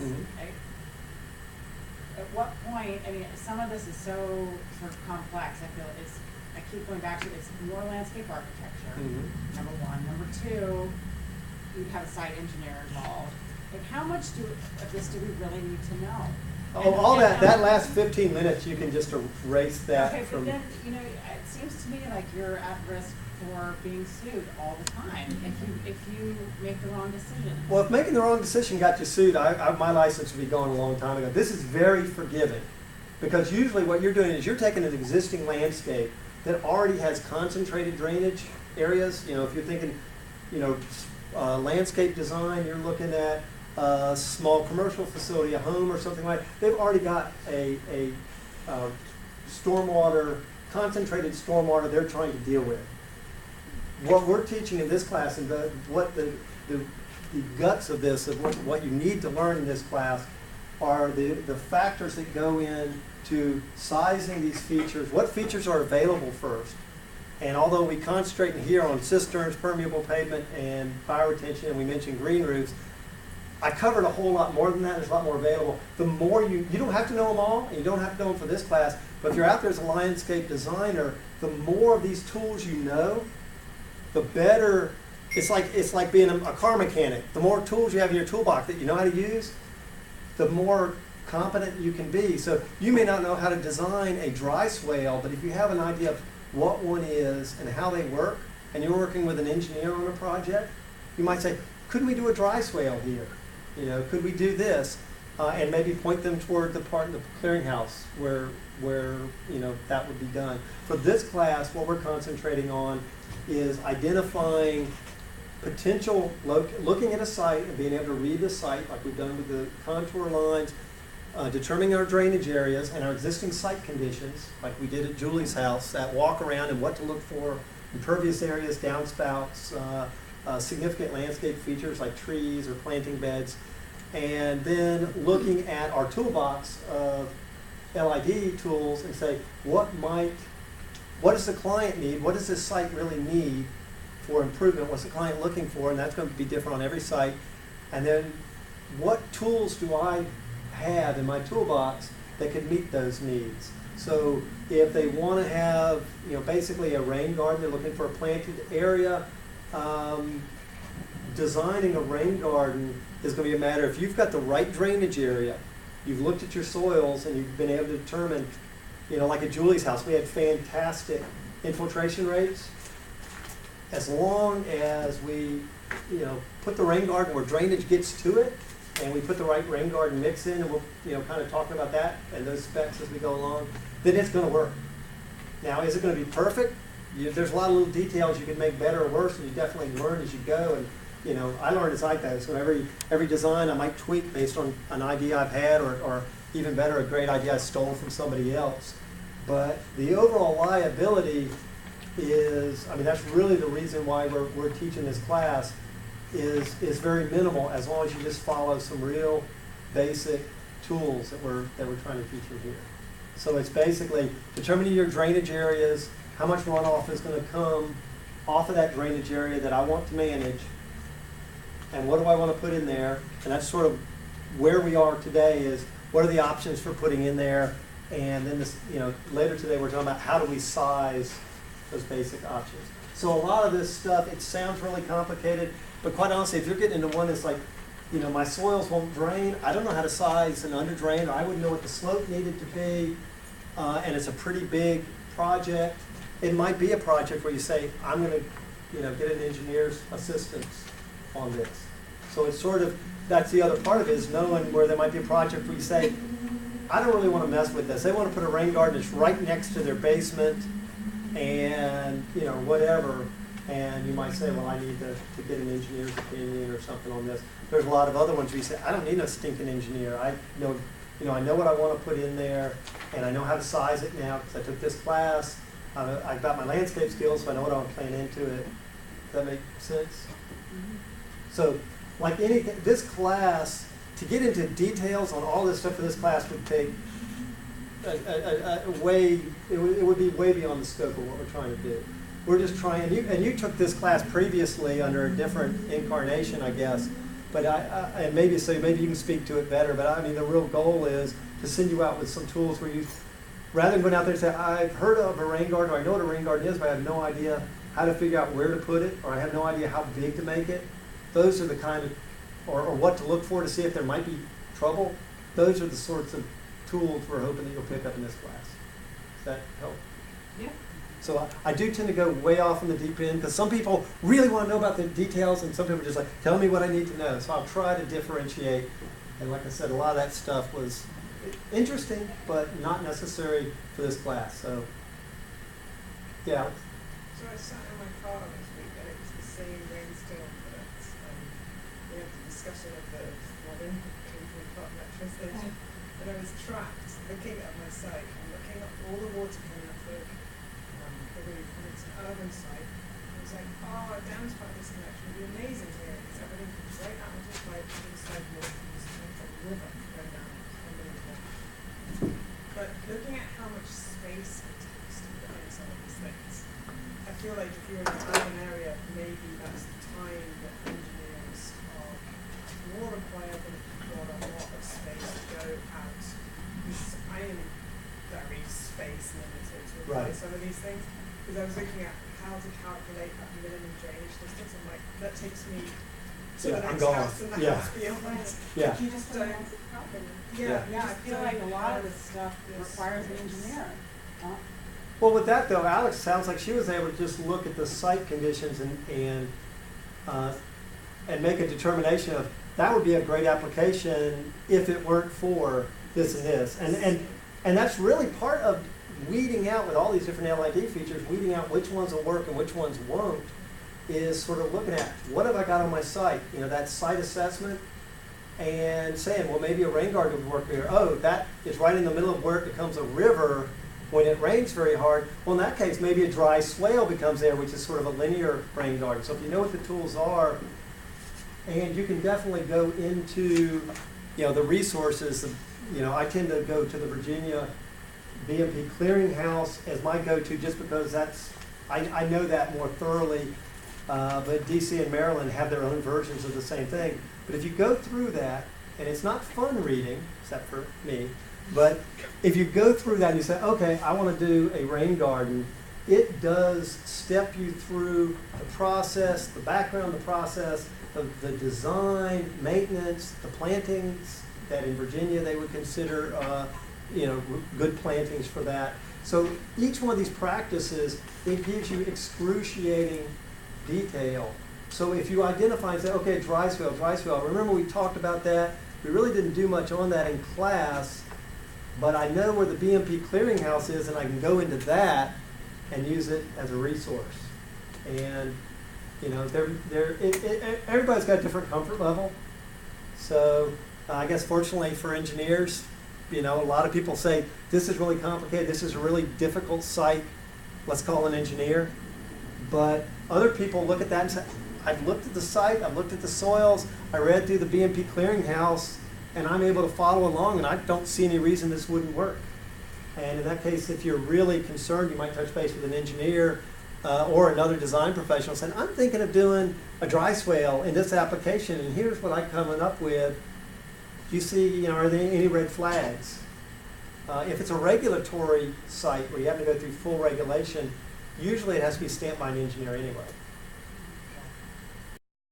Mhm. At what point, I mean, some of this is so sort of complex, I feel I keep going back to it's more landscape architecture, Mhm. number one. Number two, you'd have a site engineer involved. Like, how much of this do we really need to know? Oh, all that last 15 minutes, you can just erase that Okay, from. but then, it seems to me like you're at risk for being sued all the time if you make the wrong decision. Well, if making the wrong decision got you sued, my license would be gone a long time ago. This is very forgiving, because usually what you're doing is you're taking an existing landscape that already has concentrated drainage areas. If you're thinking, landscape design, you're looking at a small commercial facility, a home or something like that. They've already got a stormwater, concentrated stormwater they're trying to deal with. What we're teaching in this class, and what the guts of this, of what you need to learn in this class, are the factors that go into sizing these features. What features are available first? And although we concentrate here on cisterns, permeable pavement, and fire retention, and we mentioned green roofs, I covered a whole lot more than that. There's a lot more available. The more you don't have to know them all, and you don't have to know them for this class, but if you're out there as a landscape designer, the more of these tools you know, the better. It's like being a car mechanic. The more tools you have in your toolbox that you know how to use, the more competent you can be. So you may not know how to design a dry swale, but if you have an idea of what one is and how they work, and you're working with an engineer on a project, you might say, couldn't we do a dry swale here? Could we do this? And maybe point them toward the part in the clearinghouse where that would be done. For this class, what we're concentrating on is identifying potential, looking at a site and being able to read the site like we've done with the contour lines, determining our drainage areas and our existing site conditions like we did at Julie's house, that walk around and what to look for, impervious areas, downspouts, significant landscape features like trees or planting beds, and then looking at our toolbox of LID tools and say, what does the client need? What does this site really need for improvement? What's the client looking for? And that's going to be different on every site. And then what tools do I have in my toolbox that could meet those needs? So if they want to have, basically a rain garden, they're looking for a planted area, designing a rain garden is going to be a matter if you've got the right drainage area, you've looked at your soils and you've been able to determine, like at Julie's house, we had fantastic infiltration rates. As long as we, put the rain garden where drainage gets to it, and we put the right rain garden mix in, and we'll, kind of talk about that and those specs as we go along, then it's going to work. Now, is it going to be perfect? There's a lot of little details you can make better or worse, and you definitely learn as you go. And I learn as I go. So every design I might tweak based on an idea I've had, or even better, a great idea I stole from somebody else. But the overall liability is, that's really the reason why we're teaching this class, is very minimal as long as you just follow some real basic tools that we're trying to teach you here. So it's basically determining your drainage areas, how much runoff is going to come off of that drainage area that I want to manage, and what do I want to put in there. And that's sort of where we are today, is what are the options for putting in there. And then later today we're talking about how do we size those basic options. So a lot of this stuff, it sounds really complicated, but quite honestly, if you're getting into one that's like, my soils won't drain, I don't know how to size an under drain, or I wouldn't know what the slope needed to be, and it's a pretty big project. It might be a project where you say, I'm going to, get an engineer's assistance on this. So it's sort of, that's the other part of it, is knowing where there might be a project where you say, I don't really want to mess with this. They want to put a rain garden that's right next to their basement, and whatever. And you might say, well, I need to get an engineer's opinion or something on this. There's a lot of other ones where you say, I don't need a stinking engineer. I know what I want to put in there, and I know how to size it now because I took this class. I've got my landscape skills, so I know what I want to plan into it. Does that make sense? Mm-hmm. So, like anything, this class, to get into details on all this stuff for this class would take it would be way beyond the scope of what we're trying to do. We're just trying, and you took this class previously under a different incarnation, I guess, But and maybe you can speak to it better, but I mean, the real goal is to send you out with some tools where you, rather than going out there and say, I've heard of a rain garden, or I know what a rain garden is, but I have no idea how to figure out where to put it, or I have no idea how big to make it. Those are the kind of, or what to look for to see if there might be trouble. Those are the sorts of tools we're hoping that you'll pick up in this class. Does that help? Yeah. So I do tend to go way off in the deep end, because some people really want to know about the details, and some people are just like, tell me what I need to know. So I'll try to differentiate. And like I said, a lot of that stuff was interesting, but not necessary for this class. So, yeah. So I sat in my car this week and it was the same rainstorm that we had the discussion of the flooding in Park Metro Station. And I was trapped looking at my site and looking at all the water coming up the roof, and it's an urban site. I was like, oh, a downspout disconnection would be amazing here because everything comes right out onto the pipe to the sidewalk and there's like a river going down. Unbelievable. But looking at how much space it takes to put in some of these things, I feel like if you're in an urban area, maybe that's the time that engineers are more required than if you've got a lot of space to go out. Because I am very space limited to apply Right. some of these things. Because I was looking at how to calculate that minimum drainage distance, and like that takes me to Yeah, the I'm next gone. house and the Yeah. house beyond. Yeah. You just don't. Yeah. Yeah, I feel like a lot of this stuff requires an engineer. Huh? Well, with that though, Alex sounds like she was able to just look at the site conditions and make a determination of that would be a great application if it weren't for this and this. And that's really part of weeding out, with all these different LID features, weeding out which ones will work and which ones won't, is sort of looking at what have I got on my site, you know, that site assessment, and saying, well, maybe a rain garden would work here. Oh, that is right in the middle of where it becomes a river when it rains very hard. Well, in that case, maybe a dry swale becomes there, which is sort of a linear rain garden. So if you know what the tools are, and you can definitely go into, you know, the resources. You know, I tend to go to the Virginia BMP Clearinghouse as my go-to, just because I know that more thoroughly. But DC and Maryland have their own versions of the same thing. But if you go through that, and it's not fun reading, except for me, but if you go through that and you say, okay, I want to do a rain garden, it does step you through the process, the background of the process, the design, maintenance, the plantings that in Virginia they would consider you know, good plantings for that. So each one of these practices, it gives you excruciating detail. So if you identify and say, okay, dry swale, remember we talked about that. We really didn't do much on that in class, but I know where the BMP Clearinghouse is, and I can go into that and use it as a resource. And you know, everybody's got a different comfort level. So I guess fortunately for engineers, you know, a lot of people say, this is really complicated, this is a really difficult site, let's call an engineer. But other people look at that and say, I've looked at the site, I've looked at the soils, I read through the BMP Clearinghouse, and I'm able to follow along, and I don't see any reason this wouldn't work. And in that case, if you're really concerned, you might touch base with an engineer or another design professional saying, I'm thinking of doing a dry swale in this application, and here's what I'm coming up with. Do you see, you know, are there any red flags? If it's a regulatory site where you have to go through full regulation, usually it has to be stamped by an engineer anyway.